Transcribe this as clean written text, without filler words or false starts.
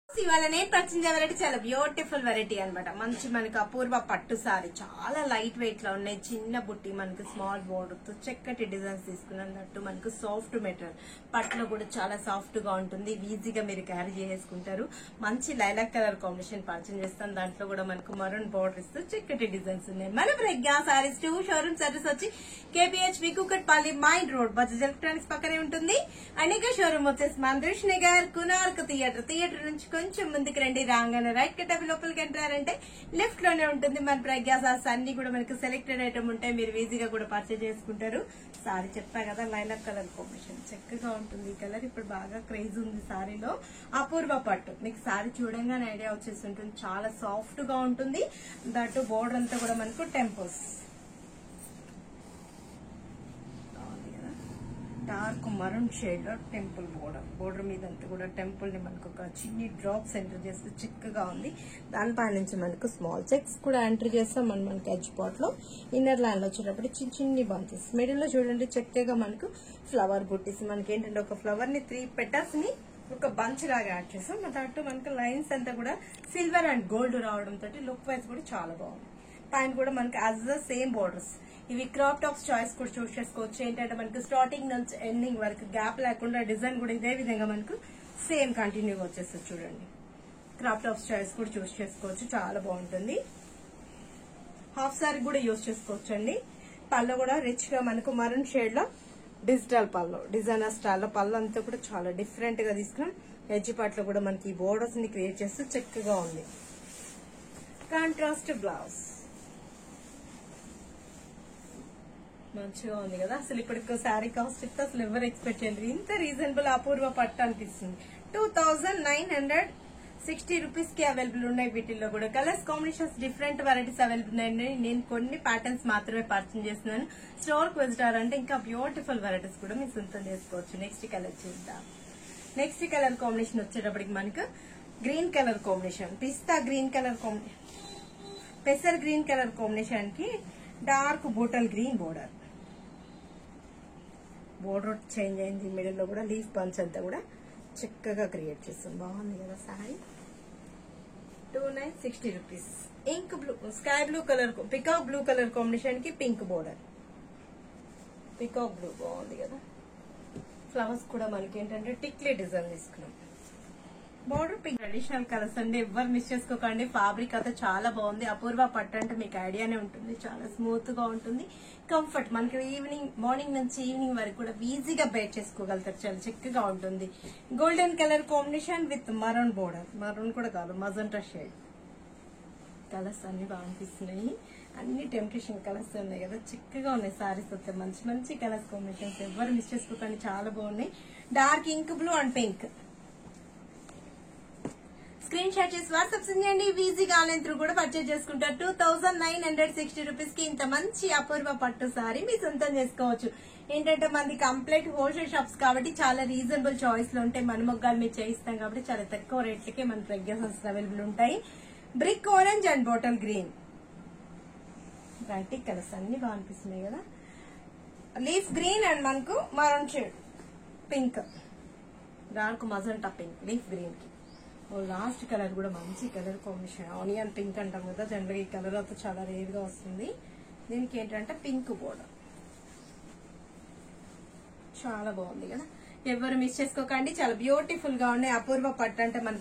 ఇవాళ నేను purchase variety చాలా బ్యూటిఫుల్ వెరైటీ అన్నమాట. మంచి మనకు అపూర్వ పట్టు సారీ చాలా లైట్ వెయిట్ లో ఉన్నాయి. చిన్న బుట్టి మనకు స్మాల్ బోర్డర్ తో చక్కటి డిజైన్స్ తీసుకున్నట్టు మనకు సాఫ్ట్ మెటీరియల్ పట్టులో కూడా చాలా సాఫ్ట్ గా ఉంటుంది. ఈజీగా మీరు క్యారీ చేసుకుంటారు. మంచి లైలాక్ కలర్ కాంబినేషన్ పర్చేజ్ చేస్తాం. దాంట్లో కూడా మనకు మరూన్ బోర్డర్ ఇస్తూ చక్కటి డిజైన్స్ ఉన్నాయి. మన ప్రజ్ఞా సారీస్ 2 షోరూమ్స్ అడ్రస్ వచ్చి KPH Kukatpally mine road Bajaj electronics పక్కనే ఉంటుంది. అనేక షోరూమ్ వచ్చేసి మందృష్ నగర్ కునార్క్ థియేటర్ నుంచి కొంచెం ముందుకు రండి. రాగానే రైట్ కట్ లోపలికి ఎంటారంటే లెఫ్ట్ లోనే ఉంటుంది మన ప్రజ్ఞా సారీస్. అన్ని కూడా మనకు సెలెక్టెడ్ ఐటమ్ ఉంటాయి. మీరు ఈజీగా కూడా పర్చేజ్ చేసుకుంటారు. సారీ చెప్పా కదా లైలాక్ కలర్ కాంబినేషన్ చక్కగా ఉంటుంది. ఈ కలర్ ఇప్పుడు బాగా క్రేజ్ ఉంది సారీలో. అపూర్వ పట్టు మీకు సారీ చూడంగానే ఐడియా వచ్చేసి ఉంటుంది. చాలా సాఫ్ట్ గా ఉంటుంది. దట్టు బోర్డర్ అంతా కూడా మనకు టెంపుల్స్ డార్క్ మరూన్ షేడ్ లో టెంపుల్ బోర్డర్ మీద అంతా కూడా టెంపుల్ ని మనకు ఒక చిన్ని డ్రాప్స్ ఎంటర్ చేస్తే చిక్కగా ఉంది. దానిపై నుంచి మనకు స్మాల్ చెక్స్ కూడా ఎంటర్ చేస్తాం. మనకి ఎడ్జ్ పార్ట్ లో ఇన్నర్ లైన్ లో వచ్చేటప్పుడు చిన్ని బంచెస్ మిడిల్ లో చూడండి చక్కగా మనకు ఫ్లవర్ బుట్టీస్. మనకి ఏంటంటే ఒక ఫ్లవర్ ని 3 పెటల్స్ ని ఒక బంచ్ లాగా యాడ్ చేస్తాం. దాంట్లో మనకు లైన్స్ అంతా కూడా సిల్వర్ అండ్ గోల్డ్ రావడం తోటి లుక్ వైజ్ కూడా చాలా బాగుంది. పైన కూడా మనకి యాజ్ ద సేమ్ బోర్డర్స్. ఇవి క్రాప్ టాప్స్ చాయిస్ కూడా చూస్ చేసుకోవచ్చు. ఏంటంటే మనకు స్టార్టింగ్ నుంచి ఎండింగ్ వరకు గ్యాప్ లేకుండా డిజైన్ కూడా ఇదే విధంగా మనకు సేమ్ కంటిన్యూగా వచ్చేస్తుంది. చూడండి క్రాప్ టాప్స్ చాయిస్ కూడా చూస్ చేసుకోవచ్చు. చాలా బాగుంటుంది. హాఫ్ సారీ కూడా యూజ్ చేసుకోవచ్చు అండి. పళ్ళు కూడా రిచ్ గా మనకు మరూన్ షేడ్ లో డిజిటల్ పళ్ళు డిజైనర్ స్టైల్లో పళ్ళు అంతా కూడా చాలా డిఫరెంట్ గా తీసుకున్నాం. ఎడ్జ్ పార్ట్ లో కూడా మనకి బోర్డర్స్ ని క్రియేట్ చేస్తూ చక్కగా ఉంది. కాంట్రాస్ట్ బ్లౌజ్ మంచిగా ఉంది కదా. అసలు ఇప్పుడు శారీ కాస్ట్ ఇస్తే అసలు ఎవరు ఎక్స్పెక్ట్ చేయలేదు. ఇంత రీజనబుల్ అపూర్వ పట్టు అనిపిస్తుంది. 2960 రూపీస్ కి అవైలబుల్ ఉన్నాయి. వీటిల్లో కూడా colours combinations different varieties available ఉన్నాయండి. నేను కొన్ని ప్యాటర్న్స్ మాత్రమే పర్చేజ్ చేస్తున్నాను. స్టోర్ కి విజిటారంటే ఇంకా బ్యూటిఫుల్ వెరైటీస్ కూడా మీరు సొంతం చేసుకోవచ్చు. నెక్స్ట్ కలర్ చూద్దాం. నెక్స్ట్ కలర్ కాంబినేషన్ వచ్చేటప్పటికి మనకు గ్రీన్ కలర్ కాంబినేషన్ పిస్తా గ్రీన్ కలర్ కాంబినేషన్ పెసర్ గ్రీన్ కలర్ కాంబినేషన్ కి dark bottle green border change అయింది. మిడిల్ లో కూడా లీఫ్ బంచ్ అంతా కూడా చక్కగా క్రియేట్ చేస్తుంది. బాగుంది కదా sorry. 2960 rupees. Ink blue sky blue colour peacock blue colour combination కి పింక్ బోర్డర్. పికాక్ బ్లూ బాగుంది కదా. ఫ్లవర్స్ కూడా మనకి ఏంటంటే టిక్లీ డిజైన్ తీసుకున్నాం. బోర్డర్ పింక్ ట్రెడిషనల్ కలర్స్ అండి. ఎవరు మిస్ చేసుకోకండి. ఫ్యాబ్రిక్ అయితే చాలా బాగుంది. అపూర్వ పట్టు అంటే మీకు ఐడియానే ఉంటుంది. చాలా స్మూత్ గా ఉంటుంది. కంఫర్ట్ మనకి మార్నింగ్ నుంచి ఈవినింగ్ వరకు కూడా ఈజీగా బేర్ చేసుకోగలుగుతారు. చాలా చక్కగా ఉంటుంది. Golden colour combination with maroon border. Maroon కూడా కాదు మజంటా షేడ్. కలర్స్ అన్ని బాగా అనిపిస్తున్నాయి. అన్ని టెంప్టేషన్ కలర్స్ ఉన్నాయి కదా. చక్కగా ఉన్నాయి సారీస్ వస్తే మంచి మంచి కలర్స్ కాంబినేషన్స్. ఎవరు మిస్ చేసుకోకండి. చాలా బాగున్నాయి. Dark ink blue and pink. Screenshot చేసి వాట్సాప్ చేయండి. ఈజీగా ఆన్లైన్ త్రూ కూడా పర్చేజ్ చేసుకుంటారు. 2960 రూపీస్ కి ఇంత మంచి అపూర్వ పట్టు సారీ మీ సొంతం చేసుకోవచ్చు. ఏంటంటే మనది కంప్లీట్ హోల్సేల్ షాప్స్ కాబట్టి చాలా రీజనబుల్ చాయిస్ లో ఉంటాయి. మన మొగ్గాలు మీరు చేయిస్తాం కాబట్టి చాలా తక్కువ రేట్లకే మన ప్రజ్ఞా సంస్థ అవైలబుల్ ఉంటాయి. Brick orange and bottle green bright colours అన్ని బాగా అనిపిస్తున్నాయి కదా. లీఫ్ గ్రీన్ అండ్ మనకు maroon shade pink dark magenta pink leaf green కి. లాస్ట్ కలర్ కూడా మంచి కలర్ కాంబినేషన్ ఆనియన్ పింక్ అంటాం కదా. జనరల్ ఈ కలర్ అయితే చాలా రేర్ గా వస్తుంది. దీనికి ఏంటంటే పింక్ బోర్డర్ చాలా బాగుంది కదా. ఎవరు మిస్ చేసుకోకండి. చాలా బ్యూటిఫుల్ గా ఉన్నాయి. అపూర్వ పట్టు అంటే మనకి